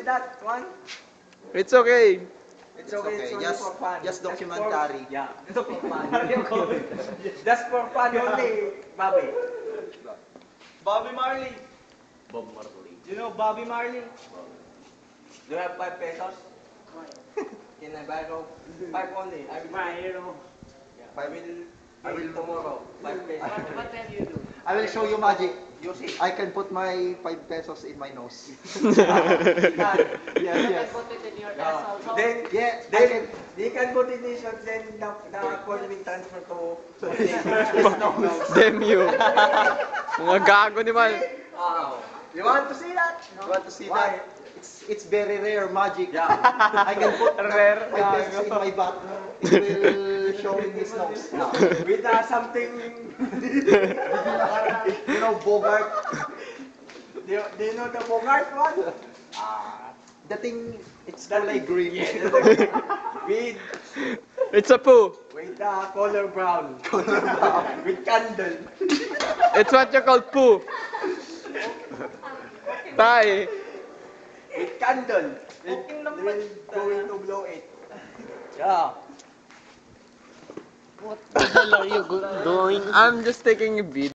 that one? It's okay. It's okay. It's only Just, for fun. just documentary. Yeah. It's for fun. Just for fun only, Bobby. Bobby Marley. Bob Marley. Do you know Bobby Marley? Do you have 5 pesos? Can I borrow 5 only? I will I will tomorrow. 5 pesos. What can you do? I will show you magic. You see. I can put my 5 pesos in my nose. Yes, You can yes. put it in your ass also. Then, Yeah, I then can. you can put it in short, then the call will transfer to Damn you. Mga gago naman. Wow. You want to see that? You want to see Why? that? It's very rare magic. Yeah. I can put Rare 5 pesos in my butt. It will show in his nose. With something, You know, Bogart. do you know the Bogart one? The thing, it's like green. With It's a poo. color brown. With candle. It's what you call poo. Tay. With candle. They going to blow it. Yeah. What the hell are you doing? I'm just taking a video.